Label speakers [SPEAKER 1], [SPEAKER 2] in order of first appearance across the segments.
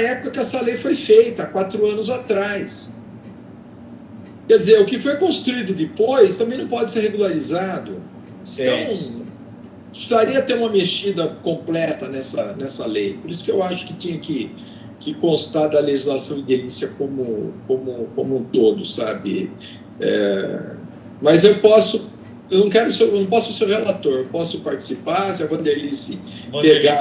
[SPEAKER 1] época que essa lei foi feita, há 4 anos atrás. Quer dizer, o que foi construído depois também não pode ser regularizado.
[SPEAKER 2] Sim.
[SPEAKER 1] Então, precisaria ter uma mexida completa nessa lei. Por isso que eu acho que tinha que constar da legislação edilícia como um todo, sabe? Mas eu não posso ser relator, eu posso participar, se a Vanderlice pegar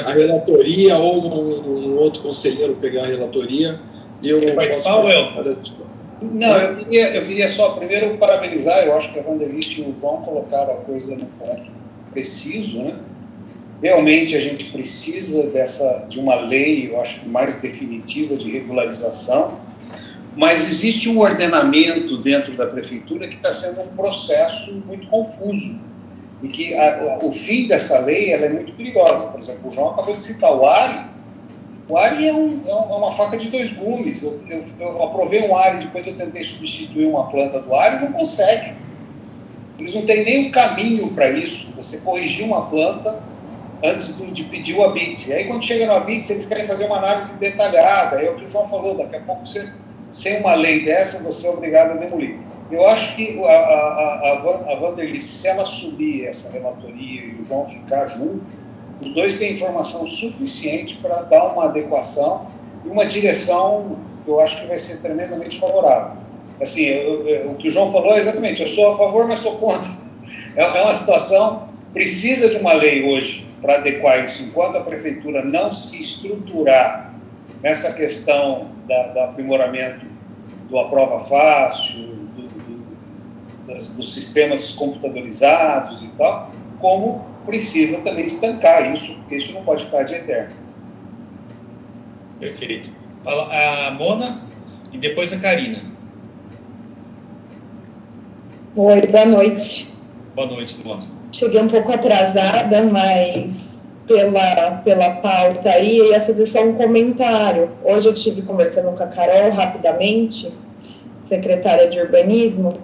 [SPEAKER 1] a relatoria ou um outro conselheiro pegar a relatoria, eu
[SPEAKER 2] Quer participar, Welton?
[SPEAKER 3] Não, eu queria só primeiro parabenizar, eu acho que a Vanderlice e o João colocaram a coisa no ponto preciso, né? Realmente a gente precisa de uma lei, eu acho que mais definitiva de regularização, mas existe um ordenamento dentro da prefeitura que está sendo um processo muito confuso e que o fim dessa lei ela é muito perigosa. Por exemplo, o João acabou de citar o ARI. O ARI é uma faca de 2 gumes. Eu aprovei um ARI, depois eu tentei substituir uma planta do ARI, não consegue. Eles não têm nem um caminho para isso. Você corrigir uma planta antes de pedir o ABITS. E aí, quando chega no ABITS, eles querem fazer uma análise detalhada. É o que o João falou, daqui a pouco, sem uma lei dessa, você é obrigado a demolir. Eu acho que a Vanderlice, se ela subir essa relatoria e o João ficar junto, os dois têm informação suficiente para dar uma adequação e uma direção que eu acho que vai ser tremendamente favorável. Assim, o que o João falou é exatamente, eu sou a favor, mas sou contra. É uma situação, precisa de uma lei hoje para adequar isso, enquanto a prefeitura não se estruturar nessa questão do aprimoramento do aprova fácil, dos sistemas computadorizados e tal, como precisa também estancar isso, porque isso não pode ficar de eterno.
[SPEAKER 2] Perfeito. A Mona e depois a Karina.
[SPEAKER 4] Oi, boa noite.
[SPEAKER 2] Boa noite, Mona.
[SPEAKER 4] Cheguei um pouco atrasada, mas pela pauta aí, eu ia fazer só um comentário. Hoje eu estive conversando com a Carol rapidamente, secretária de Urbanismo,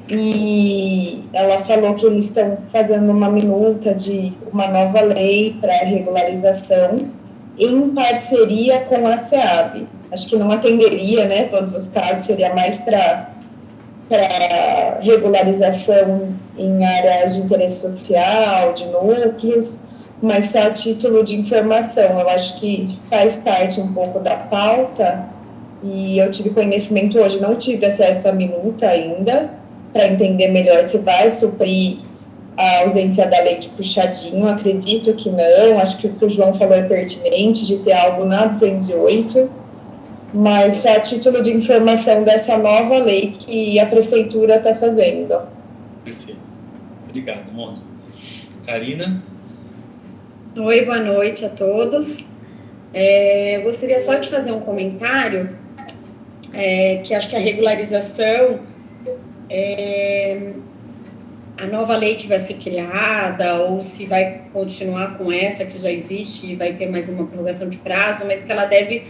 [SPEAKER 4] e ela falou que eles estão fazendo uma minuta de uma nova lei para regularização em parceria com a SEAB. Acho que não atenderia, né, todos os casos, seria mais para regularização em áreas de interesse social, de núcleos, mas só a título de informação. Eu acho que faz parte um pouco da pauta e eu tive conhecimento hoje, não tive acesso à minuta ainda, para entender melhor se vai suprir a ausência da lei de puxadinho. Acredito que não, acho que o que o João falou é pertinente, de ter algo na 208, mas só a título de informação dessa nova lei que a prefeitura está fazendo.
[SPEAKER 2] Perfeito. Obrigado, Mona. Karina?
[SPEAKER 5] Oi, boa noite a todos. Gostaria só de fazer um comentário, que acho que a regularização, a nova lei que vai ser criada, ou se vai continuar com essa que já existe e vai ter mais uma prorrogação de prazo, mas que ela deve,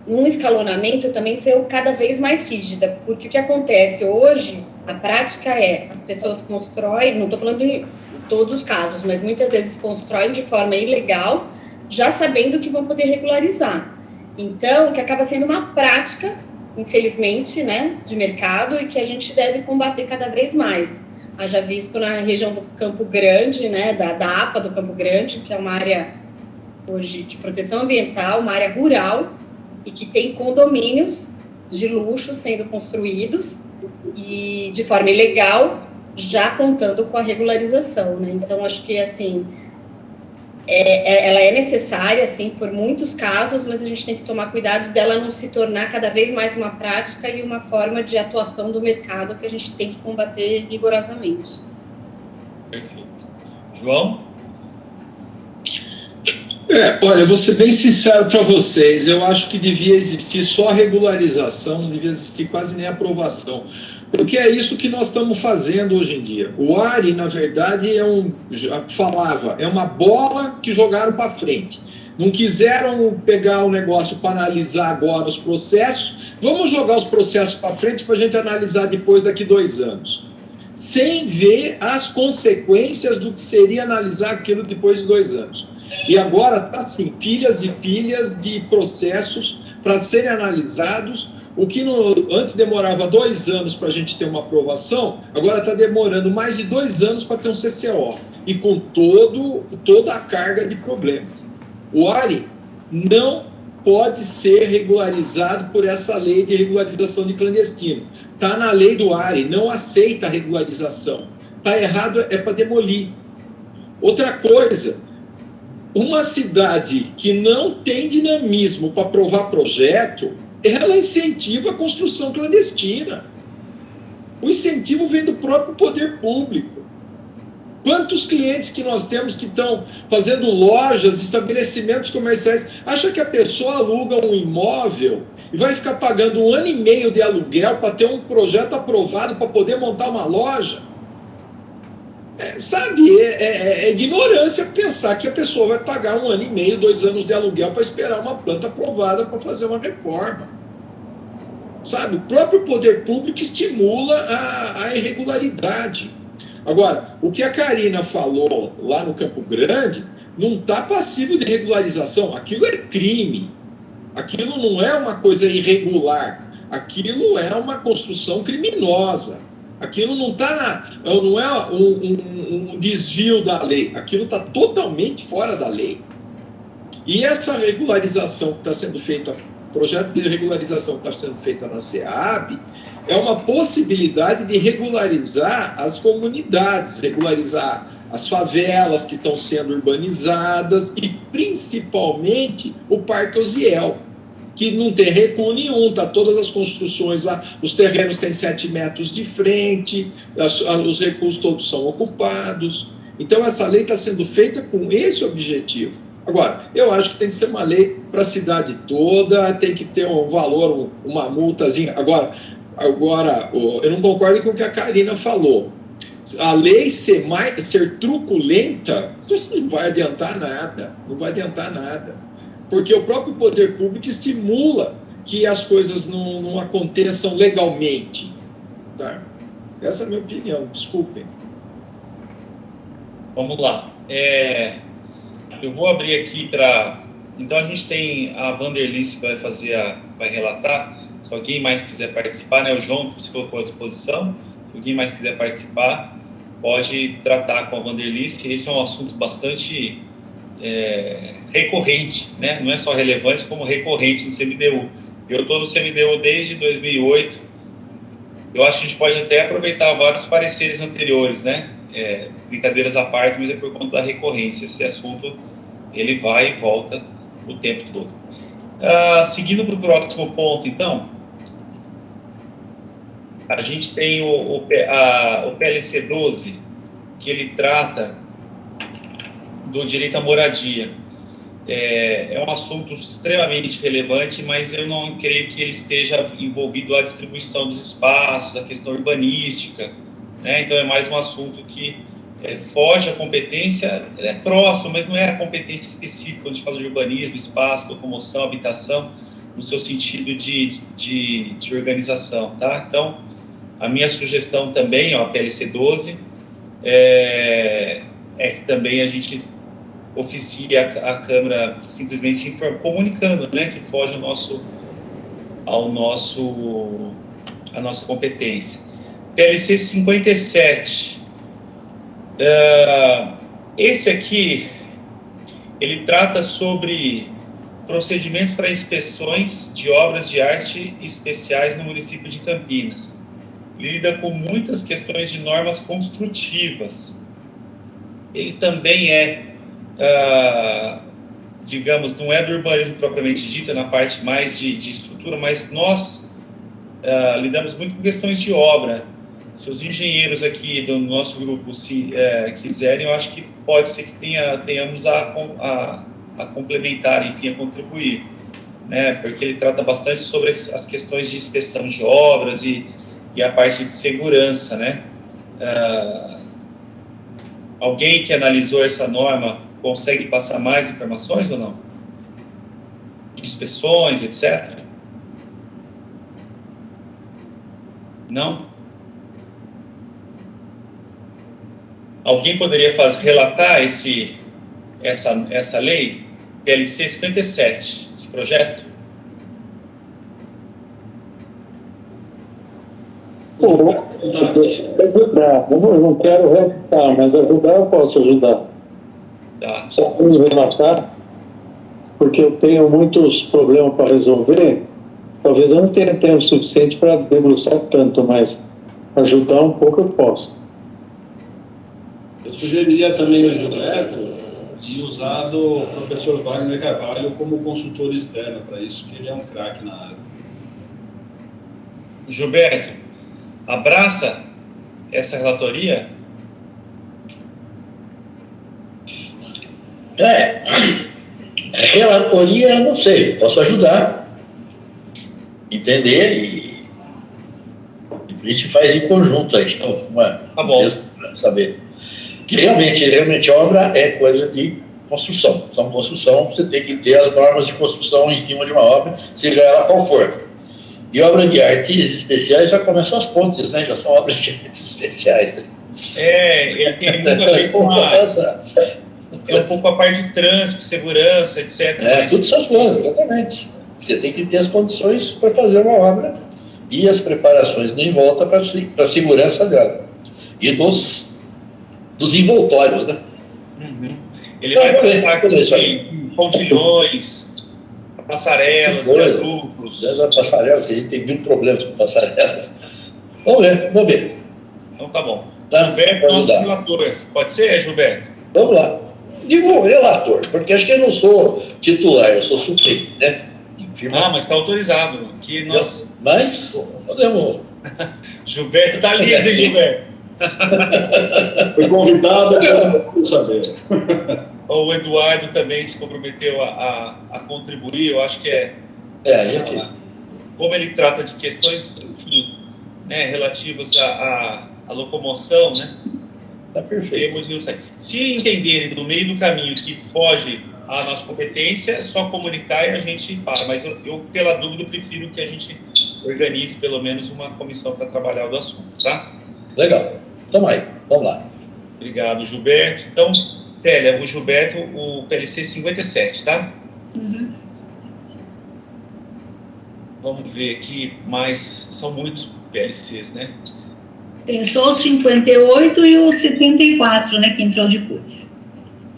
[SPEAKER 5] num escalonamento, também ser cada vez mais rígida, porque o que acontece hoje, a prática as pessoas constroem, não estou falando em todos os casos, mas muitas vezes constroem de forma ilegal, já sabendo que vão poder regularizar. Então, que acaba sendo uma prática, infelizmente, né, de mercado, e que a gente deve combater cada vez mais. Haja visto na região do Campo Grande, né, da APA do Campo Grande, que é uma área hoje de proteção ambiental, uma área rural, e que tem condomínios de luxo sendo construídos e de forma ilegal, já contando com a regularização, né? Então, acho que, assim, ela é necessária, assim, por muitos casos, mas a gente tem que tomar cuidado dela não se tornar cada vez mais uma prática e uma forma de atuação do mercado que a gente tem que combater rigorosamente.
[SPEAKER 2] Perfeito. João?
[SPEAKER 1] Olha, eu vou ser bem sincero para vocês, eu acho que devia existir só a regularização, não devia existir quase nem aprovação, porque é isso que nós estamos fazendo hoje em dia. O ARI, na verdade, é uma bola que jogaram para frente. Não quiseram pegar o negócio para analisar agora os processos, vamos jogar os processos para frente para a gente analisar depois, daqui 2 anos. Sem ver as consequências do que seria analisar aquilo depois de 2 anos. E agora está assim, pilhas e pilhas de processos para serem analisados. O que antes demorava 2 anos para a gente ter uma aprovação, agora está demorando mais de 2 anos para ter um CCO. E com toda a carga de problemas. O ARI não pode ser regularizado por essa lei de regularização de clandestino. Está na lei do ARI, não aceita a regularização. Está errado, é para demolir. Outra coisa, uma cidade que não tem dinamismo para aprovar projeto, ela incentiva a construção clandestina. O incentivo vem do próprio poder público. Quantos clientes que nós temos que estão fazendo lojas, estabelecimentos comerciais, acha que a pessoa aluga um imóvel e vai ficar pagando 1 ano e meio de aluguel para ter um projeto aprovado para poder montar uma loja? É ignorância pensar que a pessoa vai pagar 1 ano e meio, 2 anos de aluguel para esperar uma planta aprovada para fazer uma reforma. Sabe? O próprio poder público estimula a irregularidade. Agora, o que a Karina falou lá no Campo Grande não está passível de regularização. Aquilo é crime. Aquilo não é uma coisa irregular. Aquilo é uma construção criminosa. Aquilo não é um desvio da lei. Aquilo está totalmente fora da lei. E essa regularização que está sendo feita, projeto de regularização que está sendo feita na SEAB, é uma possibilidade de regularizar as comunidades, regularizar as favelas que estão sendo urbanizadas e, principalmente, o Parque Osiel, que não tem recuo nenhum, tá todas as construções lá, os terrenos têm 7 metros de frente, os recuos todos são ocupados. Então, essa lei está sendo feita com esse objetivo. Agora, eu acho que tem que ser uma lei para a cidade toda, tem que ter um valor, uma multazinha. Agora, eu não concordo com o que a Karina falou. A lei ser truculenta não vai adiantar nada, não vai adiantar nada. Porque o próprio poder público estimula que as coisas não aconteçam legalmente. Tá? Essa é a minha opinião, desculpem.
[SPEAKER 2] Vamos lá. Eu vou abrir aqui para... Então, a gente tem a Vanderlice que vai relatar. Se alguém mais quiser participar, né? O João se colocou à disposição. Se alguém mais quiser participar, pode tratar com a Vanderlice. Esse é um assunto bastante recorrente, né? Não é só relevante, como recorrente no CMDU. Eu estou no CMDU desde 2008. Eu acho que a gente pode até aproveitar vários pareceres anteriores, né? Brincadeiras à parte, mas é por conta da recorrência. Esse assunto, ele vai e volta o tempo todo. Seguindo para o próximo ponto, então, a gente tem o PLC 12, que ele trata do direito à moradia. É um assunto extremamente relevante, mas eu não creio que ele esteja envolvido a distribuição dos espaços, a questão urbanística, né? Então é mais um assunto que foge à competência, é próximo, mas não é a competência específica quando a gente fala de urbanismo, espaço, locomoção, habitação, no seu sentido de organização, tá? Então, a minha sugestão também, a PLC 12, é que também a gente oficie a Câmara simplesmente comunicando, né, que foge a nossa competência. PLC 57. Esse aqui, ele trata sobre procedimentos para inspeções de obras de arte especiais no município de Campinas. Ele lida com muitas questões de normas construtivas. Ele também digamos, não é do urbanismo propriamente dito, é na parte mais de estrutura, mas nós lidamos muito com questões de obra. Se os engenheiros aqui do nosso grupo quiserem, eu acho que pode ser que tenhamos a complementar, enfim, a contribuir, né? Porque ele trata bastante sobre as questões de inspeção de obras e a parte de segurança, né? Alguém que analisou essa norma consegue passar mais informações ou não? De inspeções, etc. Não? Alguém poderia relatar essa lei, PLC 57, esse projeto?
[SPEAKER 6] Ajudar. Eu não quero refutar, mas ajudar eu posso ajudar.
[SPEAKER 2] Tá.
[SPEAKER 6] Só para me relatar, porque eu tenho muitos problemas para resolver. Talvez eu não tenha tempo suficiente para debruçar tanto, mas ajudar um pouco eu posso.
[SPEAKER 7] Eu sugeriria também o Gilberto e usar o professor Wagner Carvalho como consultor externo para isso, que ele é um craque na área.
[SPEAKER 2] Gilberto, abraça essa relatoria?
[SPEAKER 8] Relatoria, não sei, posso ajudar, entender e a gente faz em conjunto aí,
[SPEAKER 2] Tá bom.
[SPEAKER 8] Para saber. Que realmente obra é coisa de construção. Então, construção, você tem que ter as normas de construção em cima de uma obra, seja ela qual for. E obra de artes especiais já começam as pontes, né? Já são obras de artes especiais. Né?
[SPEAKER 2] Ele tem muito a ver com um pouco a parte de trânsito, segurança, etc.
[SPEAKER 8] Tudo essas coisas, exatamente. Você tem que ter as condições para fazer uma obra e as preparações em volta para a segurança dela. E dos envoltórios, né?
[SPEAKER 2] Uhum. Ele vai tratar de pontilhões, passarelas, viadutos.
[SPEAKER 8] Passarelas, que a gente tem mil problemas com passarelas. Vamos ver.
[SPEAKER 2] Então tá bom.
[SPEAKER 8] Tá?
[SPEAKER 2] Gilberto, nosso relator. Pode ser, Gilberto?
[SPEAKER 8] Vamos lá. Digo relator, porque acho que eu não sou titular, eu sou suplente, né?
[SPEAKER 2] Mas está autorizado. Que nós...
[SPEAKER 8] Mas podemos.
[SPEAKER 2] Gilberto está liso, hein, Gilberto?
[SPEAKER 7] Foi convidado, para saber.
[SPEAKER 2] O Eduardo também se comprometeu a contribuir, eu acho que como ele trata de questões, enfim, né, relativas à locomoção, né?
[SPEAKER 8] Tá perfeito.
[SPEAKER 2] Se entenderem no meio do caminho que foge à nossa competência, é só comunicar e a gente para. Mas eu pela dúvida, prefiro que a gente organize pelo menos uma comissão para trabalhar o assunto, tá?
[SPEAKER 8] Legal. Tamo aí. Vamos lá.
[SPEAKER 2] Obrigado, Gilberto. Então, Célia, o Gilberto, o PLC 57, tá?
[SPEAKER 9] Uhum.
[SPEAKER 2] Vamos ver aqui, mas são muitos PLCs, né?
[SPEAKER 9] Tem só o 58 e o 74, né, que entrou depois.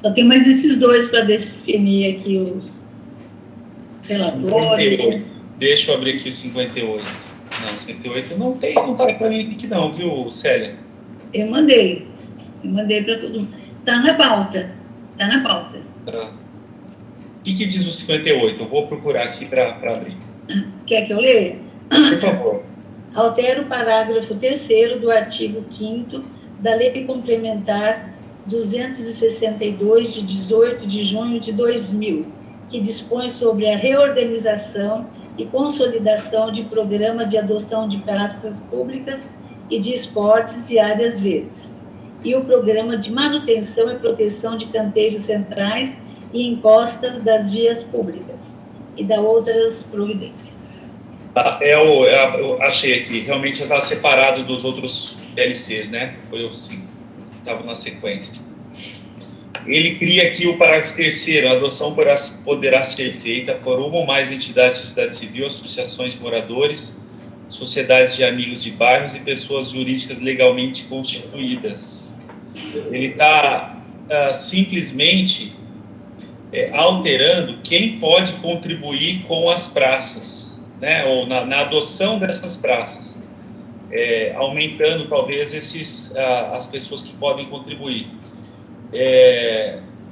[SPEAKER 9] Só tem mais esses dois para definir aqui os relatores.
[SPEAKER 2] 58. Deixa eu abrir aqui o 58. Não, 58 não tá para mim aqui não, viu, Célia?
[SPEAKER 9] Eu mandei para todo mundo. Tá na pauta.
[SPEAKER 2] Tá. O que diz o 58? Eu vou procurar aqui para abrir.
[SPEAKER 9] Quer que eu leia?
[SPEAKER 2] Por favor.
[SPEAKER 9] Altera o parágrafo 3º do artigo 5º da Lei Complementar 262, de 18 de junho de 2000, que dispõe sobre a reorganização e consolidação de programa de adoção de praças públicas e de esportes e áreas verdes, e o programa de manutenção e proteção de canteiros centrais e encostas das vias públicas, e da outras providências.
[SPEAKER 2] Eu achei aqui, realmente estava separado dos outros PLCs, né? Foi o 5, que estava na sequência. Ele cria aqui o parágrafo 3º, a adoção poderá ser feita por uma ou mais entidades da sociedade civil, associações de moradores, sociedades de amigos de bairros e pessoas jurídicas legalmente constituídas. Ele está simplesmente alterando quem pode contribuir com as praças, né, ou na adoção dessas praças, aumentando talvez as pessoas que podem contribuir.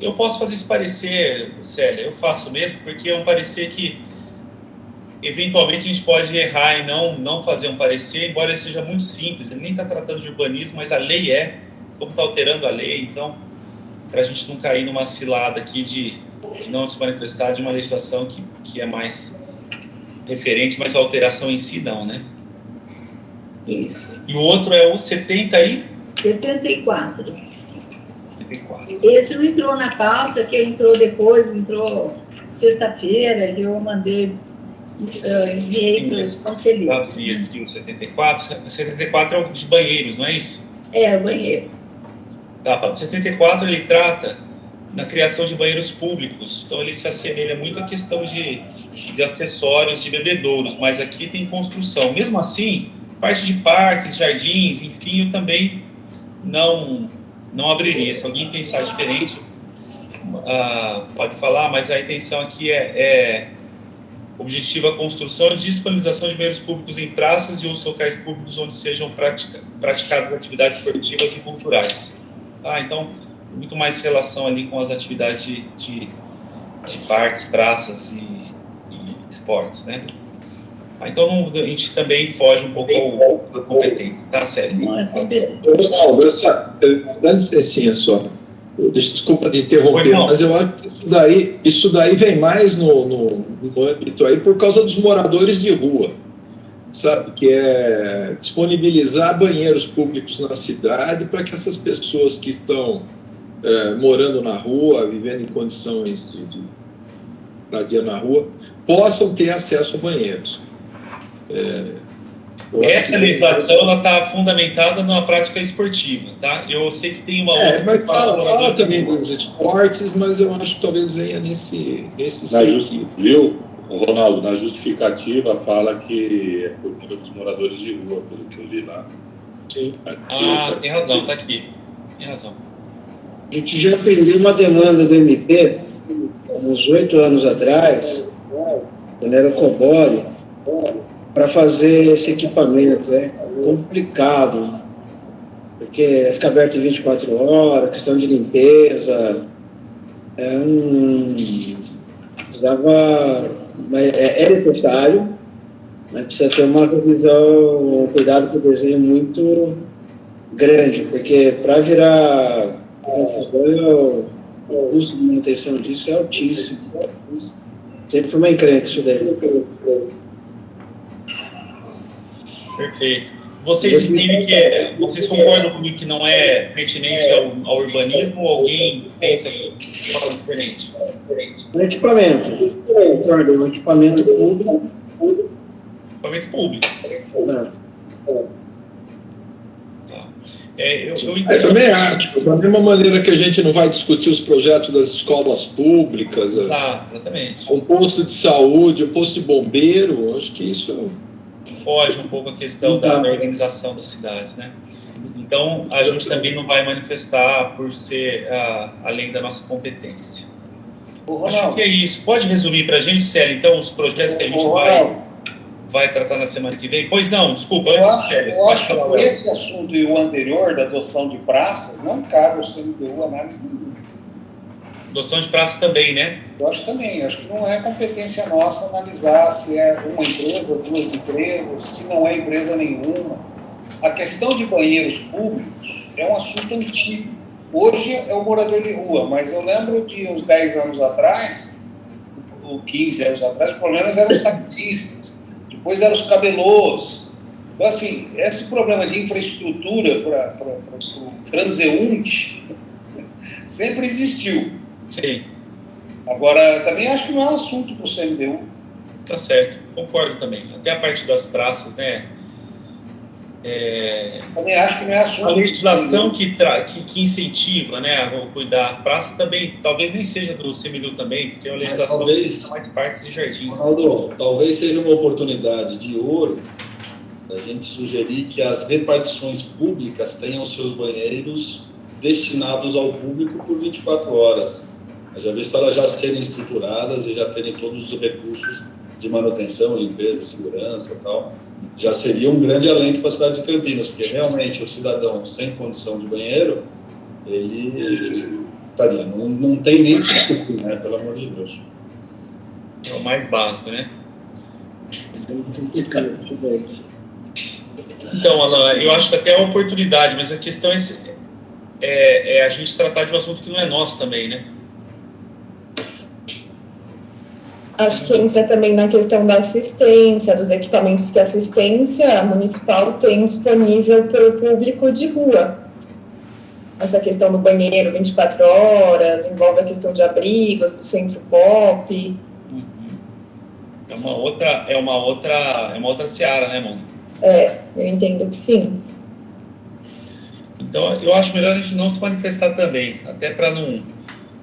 [SPEAKER 2] Eu posso fazer esse parecer, Célia, eu faço mesmo, porque é um parecer que eventualmente a gente pode errar e não fazer um parecer, embora ele seja muito simples, ele nem está tratando de urbanismo, mas a lei como está alterando a lei, então, para a gente não cair numa cilada aqui de não se manifestar de uma legislação que é mais referente, mas a alteração em si não, né?
[SPEAKER 9] Isso.
[SPEAKER 2] E o outro é o 70 aí?
[SPEAKER 9] 74.
[SPEAKER 2] 74.
[SPEAKER 9] Esse não entrou na pauta, que entrou depois, entrou sexta-feira, e eu enviei para os conselheiros.
[SPEAKER 2] Havia aqui o 74. O 74 é o de banheiros, não é isso?
[SPEAKER 9] É, o banheiro.
[SPEAKER 2] Tá, o 74 ele trata na criação de banheiros públicos. Então, ele se assemelha muito à questão de acessórios de bebedouros, mas aqui tem construção. Mesmo assim, parte de parques, jardins, enfim, eu também não abriria. Se alguém pensar diferente, pode falar, mas a intenção aqui objetiva a construção e disponibilização de banheiros públicos em praças e outros locais públicos onde sejam praticadas atividades esportivas e culturais. Então, muito mais relação ali com as atividades de parques, praças e esportes, né? Então, a gente também foge um pouco da competência, tá, Sério?
[SPEAKER 1] Ronaldo, dá licencinha só. Desculpa de interromper, mas eu acho que isso daí vem mais no âmbito aí por causa dos moradores de rua, sabe? Que é disponibilizar banheiros públicos na cidade para que essas pessoas que estão morando na rua, vivendo em condições de moradia na rua, possam ter acesso a banheiros.
[SPEAKER 2] Essa legislação está fundamentada numa prática esportiva, tá? Eu sei que tem uma outra...
[SPEAKER 1] Mas fala também dos esportes, mas eu acho que talvez venha nesse sentido.
[SPEAKER 7] Viu, Ronaldo, na justificativa fala que é por conta dos moradores de rua, pelo que eu li lá.
[SPEAKER 1] Sim.
[SPEAKER 2] Tem razão, está aqui. Tem razão.
[SPEAKER 10] A gente já atendeu uma demanda do MP, uns 8 anos atrás, quando era Cobori, para fazer esse equipamento. É complicado, porque fica aberto 24 horas, questão de limpeza, é necessário, mas precisa ter uma revisão, um cuidado com o desenho muito grande, porque para virar confusão, o custo de manutenção disso é altíssimo. Sempre foi uma encrenca isso daí.
[SPEAKER 2] Perfeito. Vocês entendem vocês concordam comigo que não é pertinente ao urbanismo ou alguém pensa de forma diferente?
[SPEAKER 10] Um equipamento. Um equipamento público.
[SPEAKER 2] Equipamento público.
[SPEAKER 1] Eu também acho. Da mesma maneira que a gente não vai discutir os projetos das escolas públicas,
[SPEAKER 2] exatamente.
[SPEAKER 1] O posto de saúde, o posto de bombeiro, acho que isso
[SPEAKER 2] foge um pouco a questão da organização das cidades, né? Então, a gente também não vai manifestar por ser além da nossa competência. Acho que é isso. Pode resumir para a gente, Célio, então, os projetos que a gente vai tratar na semana que vem? Pois não, desculpa, antes, Célio.
[SPEAKER 3] Eu acho que esse assunto e o anterior, da adoção de praças, não cabe ao CMTU análise nenhuma.
[SPEAKER 2] Adoção de praça também, né?
[SPEAKER 3] Eu acho também. Acho que não é competência nossa analisar se é uma empresa, duas empresas, se não é empresa nenhuma. A questão de banheiros públicos é um assunto antigo. Hoje é o morador de rua, mas eu lembro de uns 10 anos atrás, ou 15 anos atrás, os problemas eram os taxistas, depois eram os camelôs. Então, assim, esse problema de infraestrutura para o transeunte sempre existiu.
[SPEAKER 2] Sim.
[SPEAKER 3] Agora, também acho que não é um assunto para o CMTU.
[SPEAKER 2] Tá certo, concordo também. Até a parte das praças, né?
[SPEAKER 3] Também acho que não é assunto.
[SPEAKER 2] A legislação que incentiva, né, a cuidar da praça também, talvez nem seja do CMTU também, porque é uma legislação que usa mais parques e jardins.
[SPEAKER 7] Ronaldo, talvez seja uma oportunidade de ouro da gente sugerir que as repartições públicas tenham seus banheiros destinados ao público por 24 horas. Já visto elas já serem estruturadas e já terem todos os recursos de manutenção, limpeza, segurança e tal, já seria um grande alento para a cidade de Campinas, porque realmente o cidadão sem condição de banheiro, ele tadinho, não tem nem que, né, pelo amor de Deus.
[SPEAKER 2] É o mais básico, né? Então, Alan, eu acho que até é uma oportunidade, mas a questão é a gente tratar de um assunto que não é nosso também, né?
[SPEAKER 4] Acho que entra também na questão da assistência, dos equipamentos que a assistência municipal tem disponível para o público de rua. Essa questão do banheiro 24 horas, envolve a questão de abrigos, do centro pop.
[SPEAKER 2] É uma outra seara, né, mano?
[SPEAKER 4] Eu entendo que sim.
[SPEAKER 2] Então, eu acho melhor a gente não se manifestar também, até para não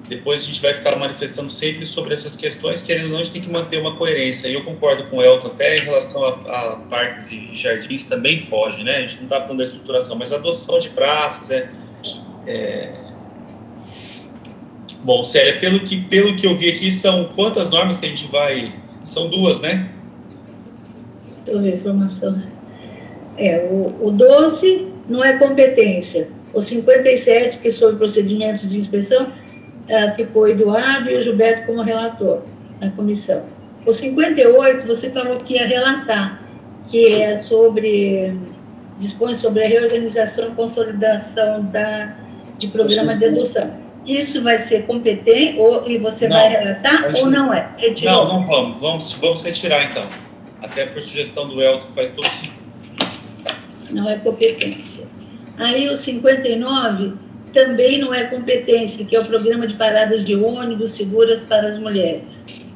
[SPEAKER 2] depois a gente vai ficar manifestando sempre sobre essas questões, querendo ou não, a gente tem que manter uma coerência. E eu concordo com o Elton, até em relação a parques e jardins também foge, né? A gente não está falando da estruturação, mas a adoção de praças Bom, Célia, pelo que eu vi aqui, são quantas normas que a gente vai... São 2, né?
[SPEAKER 9] Deixa eu ver a informação. O 12 não é competência. O 57, que é sobre procedimentos de inspeção, ficou o Eduardo e o Gilberto como relator na comissão. O 58, você falou que ia relatar, que é dispõe sobre a reorganização e consolidação de programa de adoção. Isso vai ser competente, e você vai relatar, ou não é?
[SPEAKER 2] Retirou? Não vamos. Vamos retirar, então. Até por sugestão do Elton, que faz todo sentido.
[SPEAKER 9] Não é competência. Aí o 59 também não é competência, que é o programa de paradas de ônibus seguras para as mulheres.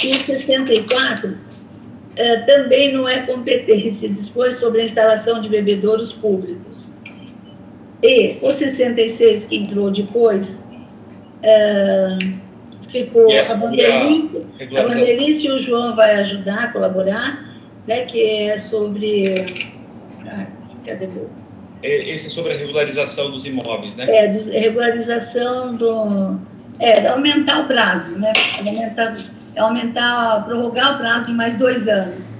[SPEAKER 9] E o 64 também não é competência, dispõe sobre a instalação de bebedouros públicos. E o 66, que entrou depois, ficou a Vanderlice. A Vanderlice e o João vai ajudar a colaborar, né, que é sobre... cadê o...
[SPEAKER 2] Esse é sobre a regularização dos imóveis, né?
[SPEAKER 9] Regularização aumentar o prazo, né? Prorrogar o prazo de mais 2 anos.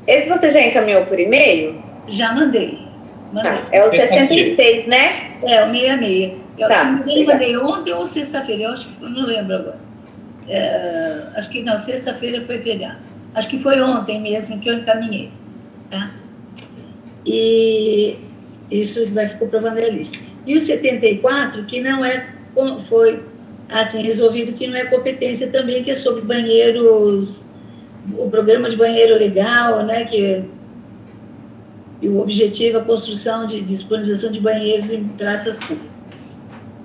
[SPEAKER 11] Esse você já encaminhou por e-mail?
[SPEAKER 9] Já mandei.
[SPEAKER 11] Tá, é o 66, né?
[SPEAKER 9] É, o 66. Eu mandei ontem ou sexta-feira, eu acho que não lembro agora. Acho que não, sexta-feira foi feriado. Acho que foi ontem mesmo que eu encaminhei. Tá? E isso vai ficar para a Vanderlice. E o 74, que não foi assim, resolvido, que não é competência também, que é sobre banheiros, o programa de banheiro legal, né, e o objetivo é a construção de disponibilização de banheiros em praças públicas.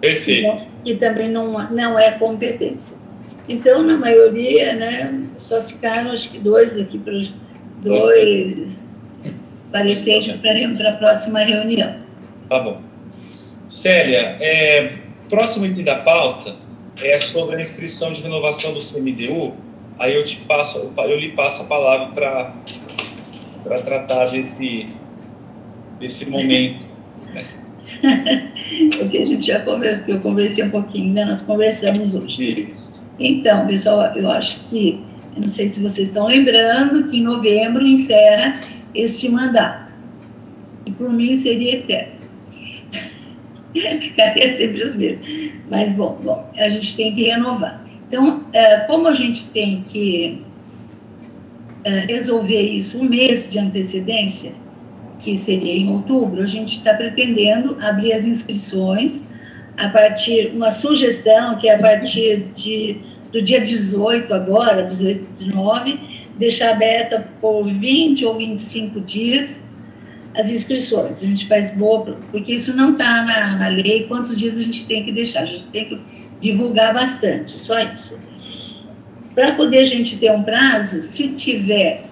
[SPEAKER 2] Perfeito.
[SPEAKER 9] Que também não é competência. Então, na maioria, né, só ficaram, acho que 2 aqui, dois pareceres para a próxima reunião.
[SPEAKER 2] Tá bom. Célia, próximo item da pauta é sobre a inscrição de renovação do CMDU. Aí eu lhe passo a palavra para tratar desse momento. Né?
[SPEAKER 9] O que a gente já conversou, eu conversei um pouquinho, né? Nós conversamos hoje.
[SPEAKER 2] Isso.
[SPEAKER 9] Então, pessoal, eu acho que, eu não sei se vocês estão lembrando, que em novembro encerra este mandato. E por mim seria eterno. Ficaria sempre os mesmos. Mas, bom, a gente tem que renovar. Então, como a gente tem que resolver isso 1 mês de antecedência, que seria em outubro, a gente está pretendendo abrir as inscrições uma sugestão que é a partir do dia 18 agora, 18 de 9, deixar aberta por 20 ou 25 dias as inscrições. A gente faz porque isso não está na lei, quantos dias a gente tem que deixar, a gente tem que divulgar bastante, só isso. Para poder a gente ter um prazo, se tiver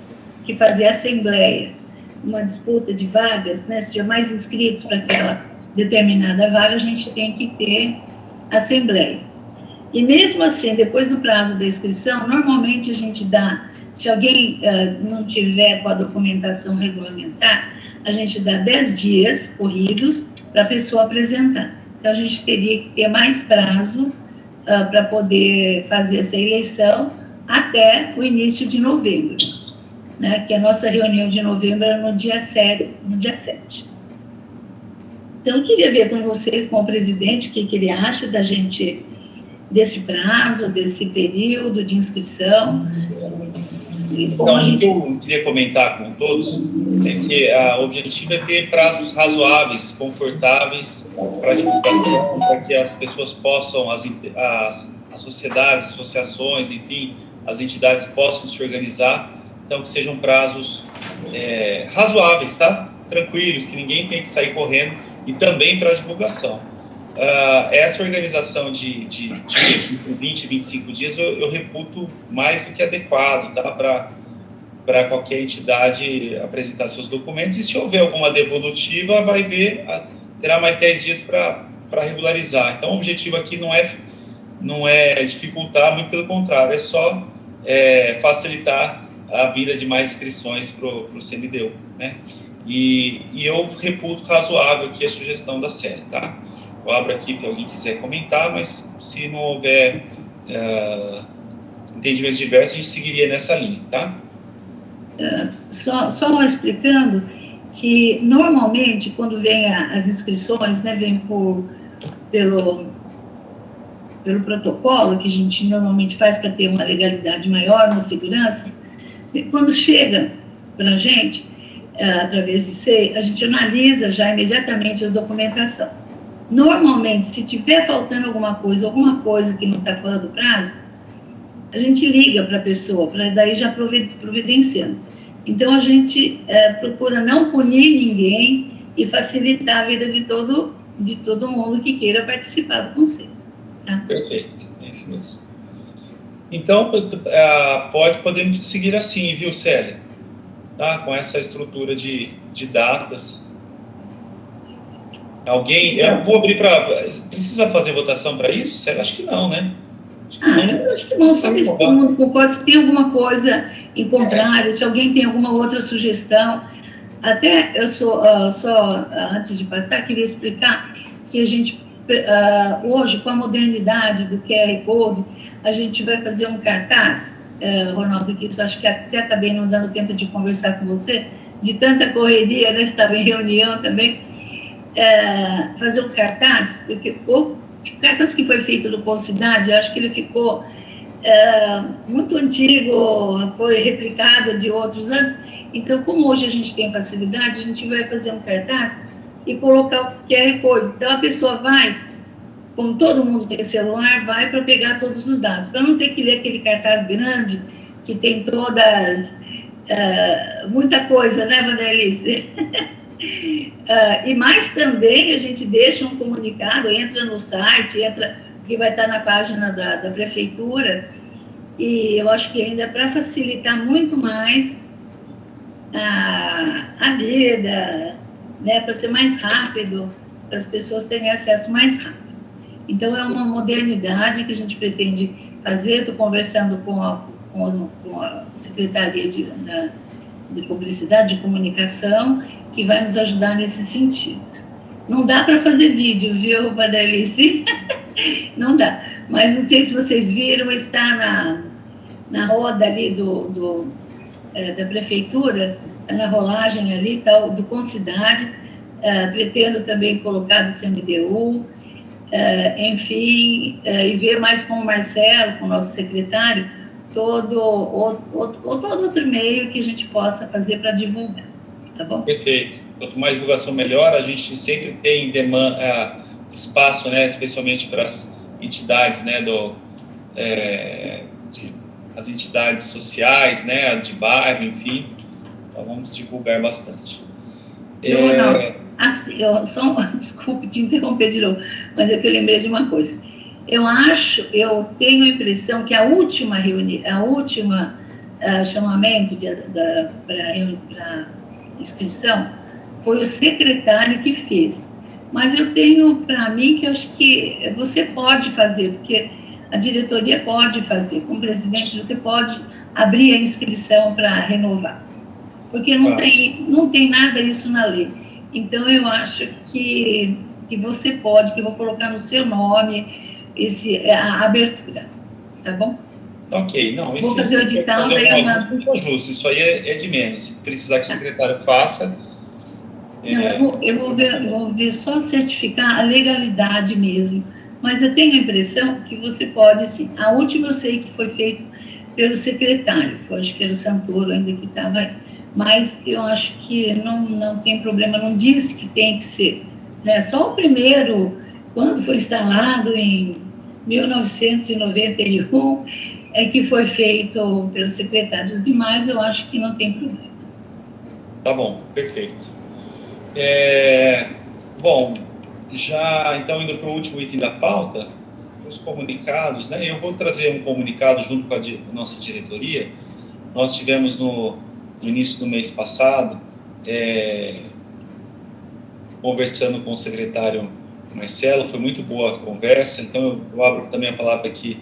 [SPEAKER 9] que fazer assembleia, uma disputa de vagas, né, se tiver mais inscritos para aquela determinada vaga, a gente tem que ter assembleia. E mesmo assim, depois do prazo da inscrição, normalmente a gente dá, se alguém não tiver com a documentação regulamentar, a gente dá 10 dias corridos para a pessoa apresentar. Então, a gente teria que ter mais prazo para poder fazer essa eleição até o início de novembro, né? Que a nossa reunião de novembro era no dia 7. Então, eu queria ver com vocês, com o presidente, o que ele acha desse prazo, desse período de inscrição.
[SPEAKER 2] Então, o que eu queria comentar com todos é que o objetivo é ter prazos razoáveis, confortáveis para a divulgação, para que as pessoas possam, as sociedades, associações, enfim, as entidades possam se organizar. Então, que sejam prazos razoáveis, tá? Tranquilos, que ninguém tem que sair correndo, e também para a divulgação. Essa organização de 20, 25 dias eu reputo mais do que adequado, tá? Para qualquer entidade apresentar seus documentos, e se houver alguma devolutiva, terá mais 10 dias para regularizar. Então, o objetivo aqui não é dificultar, muito pelo contrário, é só facilitar a vida de mais inscrições para o CMDU, né? E eu reputo razoável aqui a sugestão da Célia, tá? Eu abro aqui para alguém quiser comentar, mas se não houver entendimentos diversos, a gente seguiria nessa linha, tá?
[SPEAKER 9] Só explicando que, normalmente, quando vem as inscrições, né, vem pelo protocolo, que a gente normalmente faz para ter uma legalidade maior, uma segurança, quando chega para a gente, através de SEI, a gente analisa já imediatamente a documentação. Normalmente, se tiver faltando alguma coisa que não está fora do prazo, a gente liga para a pessoa, para daí já providenciando. Então, a gente procura não punir ninguém e facilitar a vida de todo mundo que queira participar do conselho. Tá?
[SPEAKER 2] Perfeito, é isso mesmo. Então, podemos seguir assim, viu, Célia? Tá? Com essa estrutura de datas. Eu vou abrir para... Precisa fazer votação para isso, Célia? Acho que não, né?
[SPEAKER 9] Eu acho que vamos fazer isso todo mundo concorda. Se tem alguma coisa em contrário, se alguém tem alguma outra sugestão. Até eu só antes de passar, queria explicar que a gente, hoje, com a modernidade do QR Code, a gente vai fazer um cartaz, Ronaldo, que isso acho que até acabei não dando tempo de conversar com você, de tanta correria, né? Estava em reunião também, fazer um cartaz, porque o cartaz que foi feito no Concidade, acho que ele ficou muito antigo, foi replicado de outros anos. Então, como hoje a gente tem facilidade, a gente vai fazer um cartaz e colocar o QR Code. Então, a pessoa vai, como todo mundo tem celular, vai para pegar todos os dados, para não ter que ler aquele cartaz grande, que tem todas, muita coisa, né, Vanderlice? E mais também a gente deixa um comunicado, entra no site, que vai estar na página da prefeitura, e eu acho que ainda é para facilitar muito mais a vida, né, para ser mais rápido, para as pessoas terem acesso mais rápido. Então, é uma modernidade que a gente pretende fazer. Estou conversando com a Secretaria de Publicidade e Comunicação, que vai nos ajudar nesse sentido. Não dá para fazer vídeo, viu, Vanderlice? Não dá. Mas não sei se vocês viram, está na roda ali da prefeitura, na rolagem ali, tal, do Concidade, pretendo também colocar do CMDU, enfim, e ver mais com o Marcelo, com o nosso secretário, todo outro meio que a gente possa fazer para divulgar, tá bom?
[SPEAKER 2] Perfeito. Quanto mais divulgação, melhor. A gente sempre tem espaço, né, especialmente para as entidades, né, as entidades sociais, né, de bairro, enfim. Então, vamos divulgar bastante.
[SPEAKER 9] Desculpe te interromper de novo, mas é que eu lembrei de uma coisa. Eu tenho a impressão que a última chamamento para inscrição foi o secretário que fez. Mas eu tenho para mim que eu acho que você pode fazer, porque a diretoria pode fazer. Como presidente, você pode abrir a inscrição para renovar. Porque não tem nada disso na lei. Então, eu acho que você pode, que eu vou colocar no seu nome a abertura. Tá bom?
[SPEAKER 2] Ok, não.
[SPEAKER 9] Vou fazer o edital,
[SPEAKER 2] isso aí é de menos. Se precisar que o secretário faça.
[SPEAKER 9] Não, eu vou ver só certificar a legalidade mesmo. Mas eu tenho a impressão que você pode, sim. A última eu sei que foi feito pelo secretário, que eu acho que era o Santoro ainda que estava aí. Mas eu acho que não tem problema, não diz que tem que ser. Né? Só o primeiro, quando foi instalado em 1991, é que foi feito pelo secretário. Os demais eu acho que não tem problema.
[SPEAKER 2] Tá bom, perfeito. Bom, já então indo para o último item da pauta, os comunicados, né? Eu vou trazer um comunicado junto com a nossa diretoria. Nós tivemos no início do mês passado, conversando com o secretário Marcelo, foi muito boa a conversa, então eu abro também a palavra aqui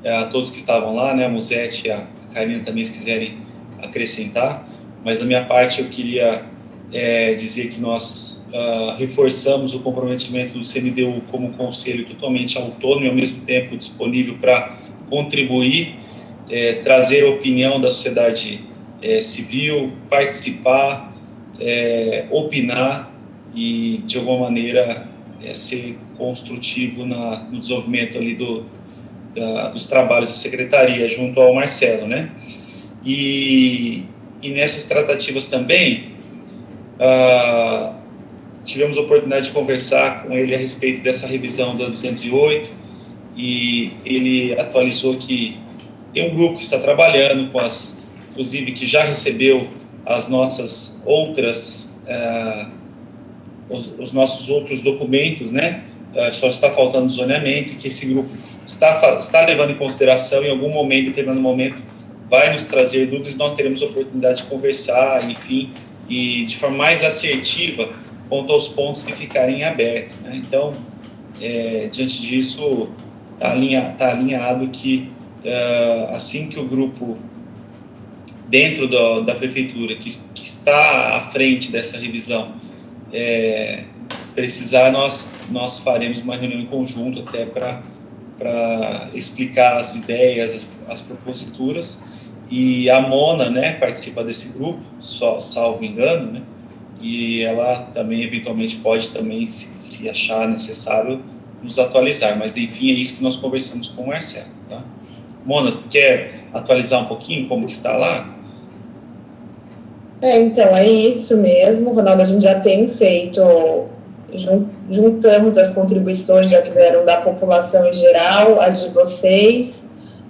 [SPEAKER 2] a todos que estavam lá, né, a Musete e a Karina também, se quiserem acrescentar, mas da minha parte eu queria dizer que nós reforçamos o comprometimento do CNDU como conselho totalmente autônomo e ao mesmo tempo disponível para contribuir, trazer a opinião da sociedade civil, participar, opinar e de alguma maneira ser construtivo no desenvolvimento ali dos trabalhos da secretaria junto ao Marcelo, né? E nessas tratativas também tivemos a oportunidade de conversar com ele a respeito dessa revisão da 208 e ele atualizou que tem um grupo que está trabalhando com inclusive que já recebeu as nossas outras os nossos outros documentos, né? Só está faltando zoneamento, que esse grupo está levando em consideração, em algum momento, em determinado momento, vai nos trazer dúvidas, nós teremos a oportunidade de conversar, enfim, e de forma mais assertiva quanto aos pontos que ficarem abertos, né? Então, diante disso, está alinhado que assim que o grupo dentro da prefeitura, que está à frente dessa revisão, precisar, nós faremos uma reunião em conjunto até para explicar as ideias, as proposituras, e a Mona, né, participa desse grupo, salvo engano, né, e ela também eventualmente pode também, se achar necessário, nos atualizar, mas enfim, é isso que nós conversamos com o Marcelo, tá? Mona, quer atualizar um pouquinho como que está lá?
[SPEAKER 4] Então, é isso mesmo, Ronaldo, a gente já tem feito, juntamos as contribuições, já que vieram da população em geral, as de vocês,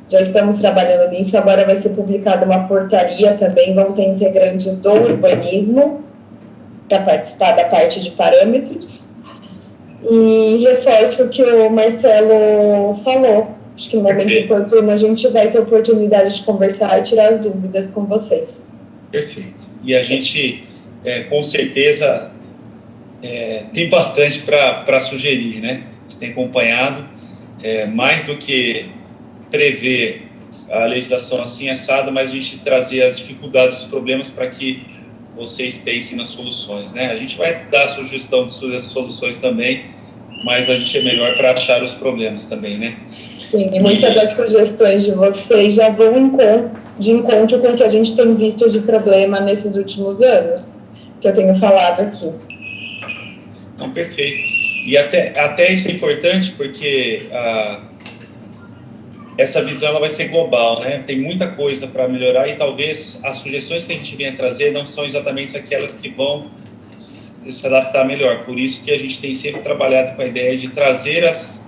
[SPEAKER 4] já estamos trabalhando nisso, agora vai ser publicada uma portaria também, vão ter integrantes do urbanismo para participar da parte de parâmetros, e reforço o que o Marcelo falou, acho que no momento oportuno a gente vai ter oportunidade de conversar e tirar as dúvidas com vocês.
[SPEAKER 2] Perfeito. E a gente, com certeza, tem bastante para sugerir, né? Você tem acompanhado, mais do que prever a legislação assim assada, mas a gente trazer as dificuldades, os problemas para que vocês pensem nas soluções, né? A gente vai dar a sugestão de soluções também, mas a gente é melhor para achar os problemas também, né?
[SPEAKER 4] Sim, e muitas das sugestões de vocês já vão de encontro com o que a gente tem visto de problema nesses últimos anos, que eu tenho falado aqui.
[SPEAKER 2] Então, perfeito. E até isso é importante, porque essa visão ela vai ser global, né? Tem muita coisa para melhorar e talvez as sugestões que a gente venha trazer não são exatamente aquelas que vão se adaptar melhor. Por isso que a gente tem sempre trabalhado com a ideia de trazer as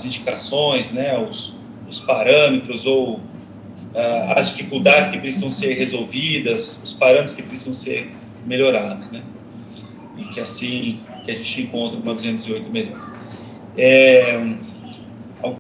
[SPEAKER 2] indicações, né? Os parâmetros ou as dificuldades que precisam ser resolvidas, os parâmetros que precisam ser melhorados, né? E que assim que a gente encontra uma 208 melhor.